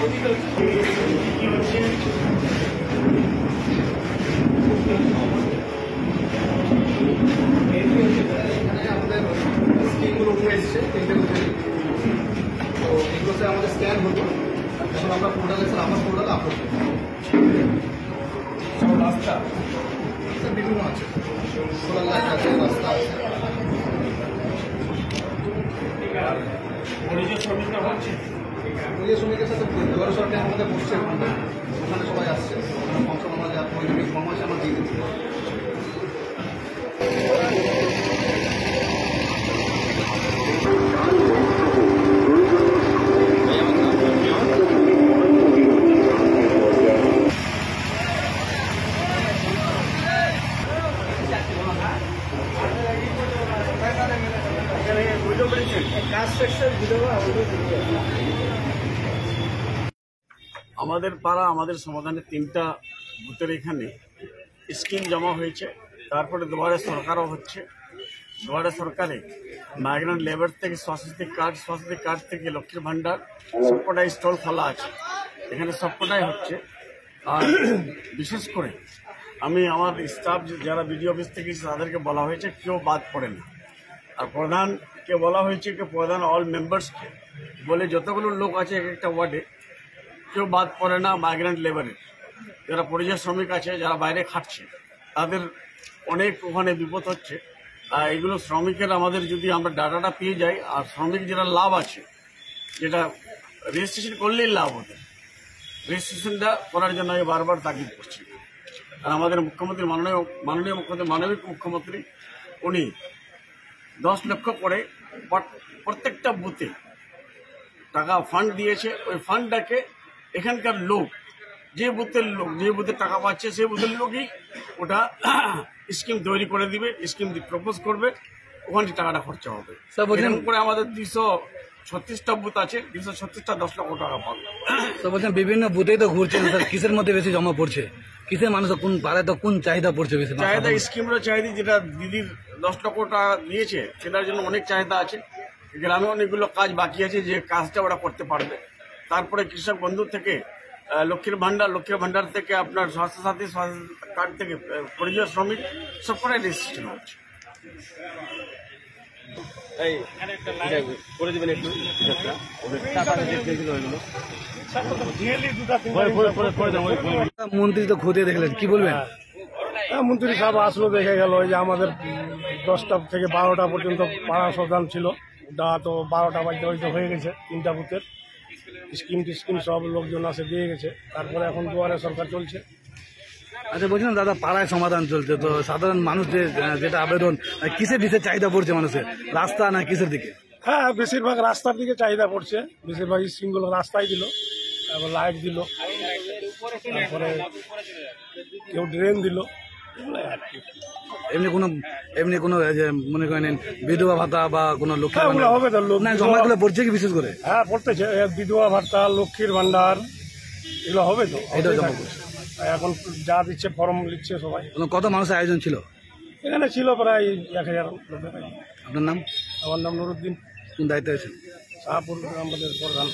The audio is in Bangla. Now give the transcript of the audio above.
স্কিমগুলো উঠে এসছে তিনটে উঠে, তো এগুলোতে আমাদের স্ক্যান হতো, এখন আমরা পোর্টালে আমার পোর্টালে আপলোড করি। রাস্তা বিভিন্ন আছে, সোলার লাইট আছে, রাস্তা আছে। পরিযায়ী শ্রমিকের সাথে দুয়ারে সরকার আমাদের বসছে, ওখানে সবাই আসছে, ফাংশন আমাদের ফর্ম আছে, আমরা দিয়ে দিচ্ছি। আমাদের পাড়া আমাদের সমাধানে 3টা বুথের এখানে স্কিম জমা হয়েছে। তারপরে দুয়ারে সরকারও হচ্ছে। দুয়ারে সরকারে মাইগ্রেন্ট লেবার থেকে স্বাস্থ্য কার্ড থেকে লক্ষ্মীর ভান্ডার সবকটাই স্টল খোলা আছে, এখানে সবকটাই হচ্ছে। আর বিশেষ করে আমি আমার স্টাফ যারা বিডিও অফিস থেকে তাদেরকে বলা হয়েছে কেউ বাদ পড়ে না। আর প্রধানকে বলা হয়েছে যে প্রধান অল মেম্বার্সকে বলে যতগুলো লোক আছে এক একটা ওয়ার্ডে কেউ বাদ পড়ে না। মাইগ্রেন্ট লেবারের যারা পরিযায়ী শ্রমিক আছে, যারা বাইরে খাটছে, তাদের অনেক ওখানে বিপদ হচ্ছে। আর এগুলো শ্রমিকের আমাদের যদি আমরা ডাটাটা পেয়ে যাই, আর শ্রমিক যেটা লাভ আছে, যেটা রেজিস্ট্রেশন করলেই লাভ হতে, রেজিস্ট্রেশনটা করার জন্য আমি বারবার তাগিদ করছি। আর আমাদের মুখ্যমন্ত্রী মাননীয় মুখ্যমন্ত্রী মানবিক মুখ্যমন্ত্রী উনি 10 লক্ষ করে প্রত্যেকটা বুথে টাকা ফান্ড দিয়েছে। ওই ফান্ডটাকে এখানকার লোক যে বুথে টাকা পাচ্ছে সেই বুথের লোকই ওটা স্কিম তৈরি করে দিবে, স্কিম প্রপোজ করবে, ওখানে টাকাটা খরচা হবে। এরকম করে আমাদের 236টা বুথ আছে, 236টা 10 লক্ষ টাকা পাবে। তো বলছেন বিভিন্ন বুথেই তো ঘুরছেন, কিসের মধ্যে বেশি জমা পড়ছে, কিসের মানুষের কোন পাড়ায় তো কোন চাহিদা পড়ছে বেশি? চাহিদা স্কিমেরও চাহিদা, যেটা দিদির 10 লক্ষ টাকা দিয়েছে সেটার জন্য অনেক চাহিদা আছে। গ্রামে অনেকগুলো কাজ বাকি আছে, যে কাজটা ওরা করতে পারবে। তারপরে কৃষক বন্ধু থেকে লক্ষ্মীর ভান্ডার থেকে আপনার স্বাস্থ্যসাথী কার্ড থেকে পরিযায়ী শ্রমিক সবকটাই রেজিস্ট্রেশন হচ্ছে। মন্ত্রী তো খতিয়ে দেখলেন, কি বলবেন? মন্ত্রী সাহেব আসলো, দেখে গেল যে আমাদের 10টা থেকে 12টা পর্যন্ত পাড়া সদান ছিল, ওটা তো 12টা বাজতে হয়ে গেছে। 3টা বুথের স্কিম সব লোকজন আসে দিয়ে গেছে। তারপরে এখন দুয়ারে সরকার চলছে। আচ্ছা, বলছিলাম দাদা, পাড়ায় সমাধান চলছে, তো সাধারণ মানুষ যেটা আবেদন, কিসের দিকে চাহিদা পড়ছে মানুষের, রাস্তা না কিসের দিকে? হ্যাঁ, বেশিরভাগ রাস্তার দিকে চাহিদা পড়ছে। বেশিরভাগ স্কিমগুলো রাস্তায় দিল, তারপর লাইট দিল, তারপরে কেউ ড্রেন দিল, এগুলোই আর কি। এমনি কোনো মনে করেন বিধবা ভাতা বা কোনো লক্ষ্মীর ওগুলো হবে তো, না জমাগুলো পড়ছে কি বিশেষ করে? হ্যাঁ, পড়তেছে। বিধবা ভাতা, লক্ষ্মীর ভান্ডার, এগুলো হবে তো, এটা জমা করছে। এখন যা দিচ্ছে ফর্ম লিখছে সবাই। কত মানুষের আয়োজন ছিল এখানে? ছিল প্রায় 1000 লোকের। আপনার নাম? আমার নাম নুরুদ্দিন। কোন দায়িত্বে আছেন? শাহপুর আমাদের প্রধান।